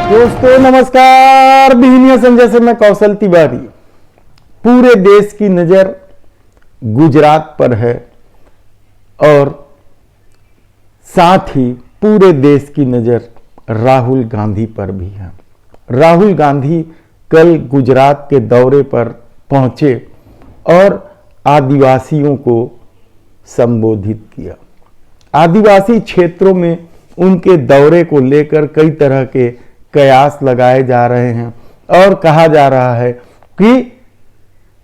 दोस्तों नमस्कार। बिहनिया संजय से मैं कौशल तिवारी। पूरे देश की नजर गुजरात पर है और साथ ही पूरे देश की नजर राहुल गांधी पर भी है। राहुल गांधी कल गुजरात के दौरे पर पहुंचे और आदिवासियों को संबोधित किया। आदिवासी क्षेत्रों में उनके दौरे को लेकर कई तरह के कयास लगाए जा रहे हैं और कहा जा रहा है कि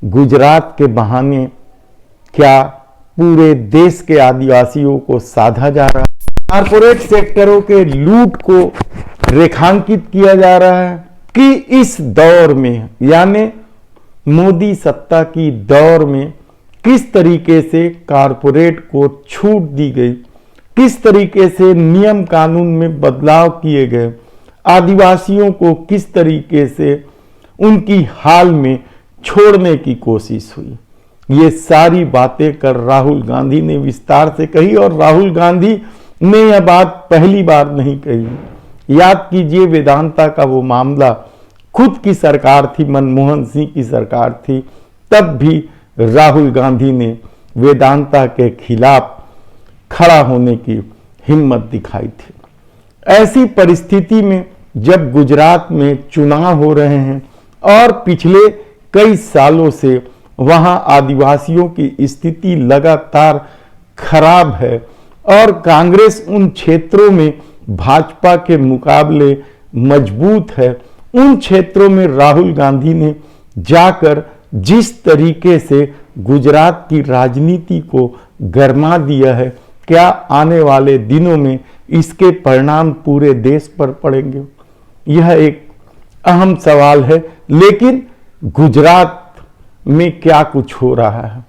गुजरात के बहाने क्या पूरे देश के आदिवासियों को साधा जा रहा है। कारपोरेट सेक्टरों के लूट को रेखांकित किया जा रहा है कि इस दौर में यानी मोदी सत्ता की दौर में किस तरीके से कारपोरेट को छूट दी गई, किस तरीके से नियम कानून में बदलाव किए गए, आदिवासियों को किस तरीके से उनकी हाल में छोड़ने की कोशिश हुई। ये सारी बातें कर राहुल गांधी ने विस्तार से कही और राहुल गांधी ने यह बात पहली बार नहीं कही। याद कीजिए, वेदांता का वो मामला खुद की सरकार थी, मनमोहन सिंह की सरकार थी, तब भी राहुल गांधी ने वेदांता के खिलाफ खड़ा होने की हिम्मत दिखाई थी। ऐसी परिस्थिति में जब गुजरात में चुनाव हो रहे हैं और पिछले कई सालों से वहां आदिवासियों की स्थिति लगातार खराब है और कांग्रेस उन क्षेत्रों में भाजपा के मुकाबले मजबूत है, उन क्षेत्रों में राहुल गांधी ने जाकर जिस तरीके से गुजरात की राजनीति को गरमा दिया है, क्या आने वाले दिनों में इसके परिणाम पूरे देश पर पड़ेंगे? यह एक अहम सवाल है। लेकिन गुजरात में क्या कुछ हो रहा है?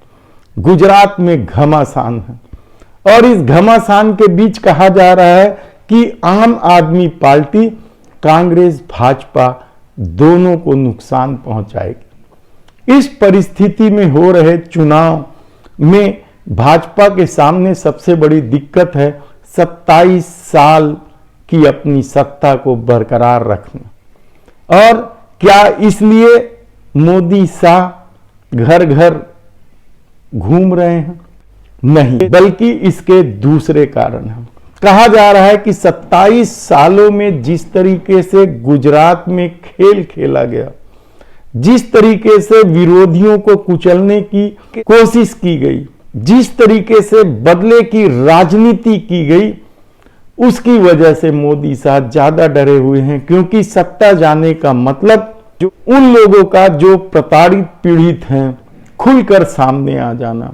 गुजरात में घमासान है और इस घमासान के बीच कहा जा रहा है कि आम आदमी पार्टी कांग्रेस भाजपा दोनों को नुकसान पहुंचाएगी। इस परिस्थिति में हो रहे चुनाव में भाजपा के सामने सबसे बड़ी दिक्कत है 27 साल की अपनी सत्ता को बरकरार रखना। और क्या इसलिए मोदी शाह घर घर घूम रहे हैं? नहीं, बल्कि इसके दूसरे कारण हैं। कहा जा रहा है कि 27 सालों में जिस तरीके से गुजरात में खेल खेला गया, जिस तरीके से विरोधियों को कुचलने की कोशिश की गई, जिस तरीके से बदले की राजनीति की गई, उसकी वजह से मोदी साहब ज्यादा डरे हुए हैं। क्योंकि सत्ता जाने का मतलब जो उन लोगों का जो प्रताड़ित पीड़ित हैं खुलकर सामने आ जाना,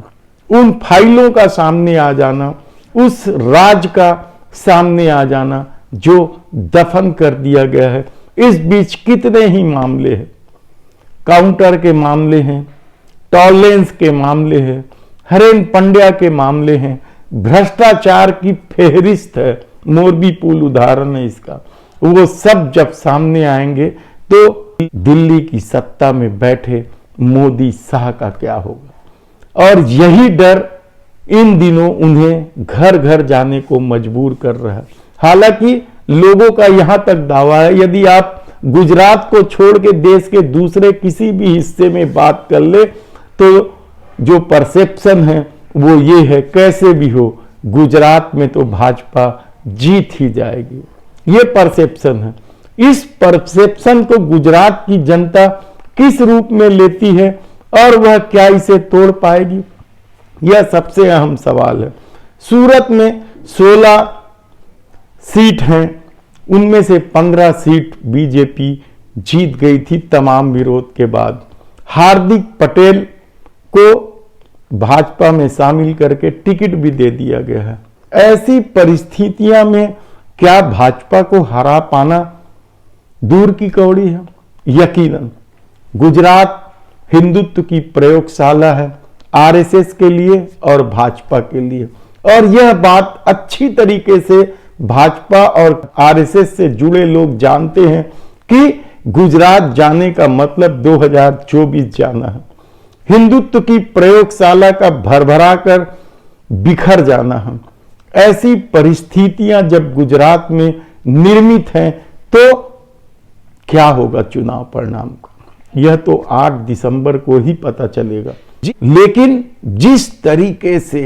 उन फाइलों का सामने आ जाना, उस राज का सामने आ जाना जो दफन कर दिया गया है। इस बीच कितने ही मामले हैं, काउंटर के मामले हैं, टॉलरेंस के मामले हैं, हरेन पंड्या के मामले हैं, भ्रष्टाचार की फेहरिस्त है, मोरबी पुल उदाहरण है इसका। वो सब जब सामने आएंगे तो दिल्ली की सत्ता में बैठे मोदी शाह का क्या होगा? और यही डर इन दिनों उन्हें घर घर जाने को मजबूर कर रहा है। हालांकि लोगों का यहां तक दावा है, यदि आप गुजरात को छोड़ के देश के दूसरे किसी भी हिस्से में बात कर ले तो जो परसेप्शन है वो ये है, कैसे भी हो गुजरात में तो भाजपा जीत ही जाएगी। ये परसेप्शन है। इस परसेप्शन को गुजरात की जनता किस रूप में लेती है और वह क्या इसे तोड़ पाएगी, यह सबसे अहम सवाल है। सूरत में 16 सीट हैं, उनमें से 15 सीट बीजेपी जीत गई थी तमाम विरोध के बाद। हार्दिक पटेल को भाजपा में शामिल करके टिकट भी दे दिया गया है। ऐसी परिस्थितियां में क्या भाजपा को हरा पाना दूर की कौड़ी है? यकीनन गुजरात हिंदुत्व की प्रयोगशाला है, आरएसएस के लिए और भाजपा के लिए। और यह बात अच्छी तरीके से भाजपा और आरएसएस से जुड़े लोग जानते हैं कि गुजरात जाने का मतलब 2024 जाना है। हिंदुत्व की प्रयोगशाला का भरभरा कर बिखर जाना है। ऐसी परिस्थितियां जब गुजरात में निर्मित हैं तो क्या होगा चुनाव परिणाम का, यह तो 8 दिसंबर को ही पता चलेगा। लेकिन जिस तरीके से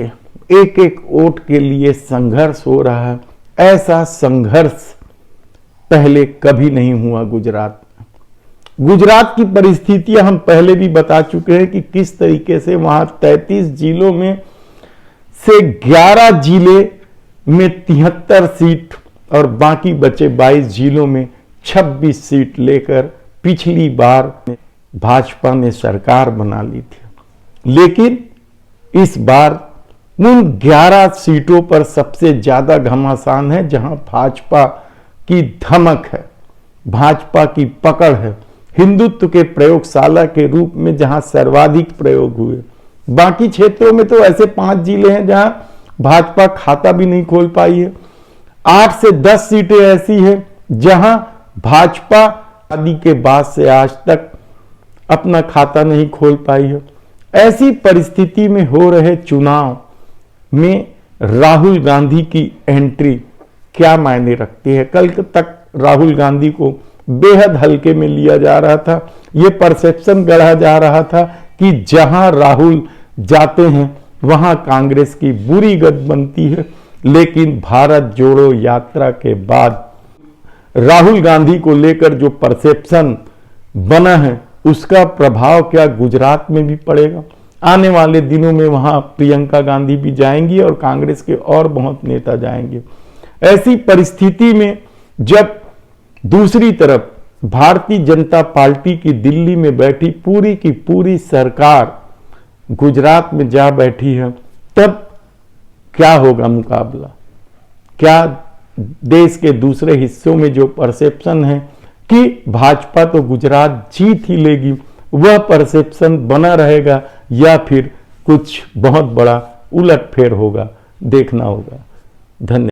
एक एक वोट के लिए संघर्ष हो रहा है, ऐसा संघर्ष पहले कभी नहीं हुआ गुजरात में। गुजरात की परिस्थितियां हम पहले भी बता चुके हैं कि किस तरीके से वहां 33 जिलों में से 11 जिले में 73 सीट और बाकी बचे 22 जिलों में 26 सीट लेकर पिछली बार भाजपा ने सरकार बना ली थी। लेकिन इस बार उन 11 सीटों पर सबसे ज्यादा घमासान है जहां भाजपा की धमक है, भाजपा की पकड़ है, हिंदुत्व के प्रयोगशाला के रूप में जहां सर्वाधिक प्रयोग हुए। बाकी क्षेत्रों में तो ऐसे 5 जिले हैं जहां भाजपा खाता भी नहीं खोल पाई है। 8 से 10 सीटें ऐसी हैं जहां भाजपा आदि के बाद से आज तक अपना खाता नहीं खोल पाई है। ऐसी परिस्थिति में हो रहे चुनाव में राहुल गांधी की एंट्री क्या मायने रखती है। कल तक राहुल गांधी को बेहद हल्के में लिया जा रहा था, यह परसेप्शन गढ़ा जा रहा था कि जहां राहुल जाते हैं वहां कांग्रेस की बुरी गत बनती है। लेकिन भारत जोड़ो यात्रा के बाद राहुल गांधी को लेकर जो परसेप्शन बना है उसका प्रभाव क्या गुजरात में भी पड़ेगा। आने वाले दिनों में वहां प्रियंका गांधी भी जाएंगी और कांग्रेस के और बहुत नेता जाएंगे। ऐसी परिस्थिति में जब दूसरी तरफ भारतीय जनता पार्टी की दिल्ली में बैठी पूरी की पूरी सरकार गुजरात में जा बैठी है, तब क्या होगा मुकाबला। क्या देश के दूसरे हिस्सों में जो परसेप्शन है कि भाजपा तो गुजरात जीत ही लेगी, वह परसेप्शन बना रहेगा या फिर कुछ बहुत बड़ा उलटफेर होगा, देखना होगा। धन्यवाद।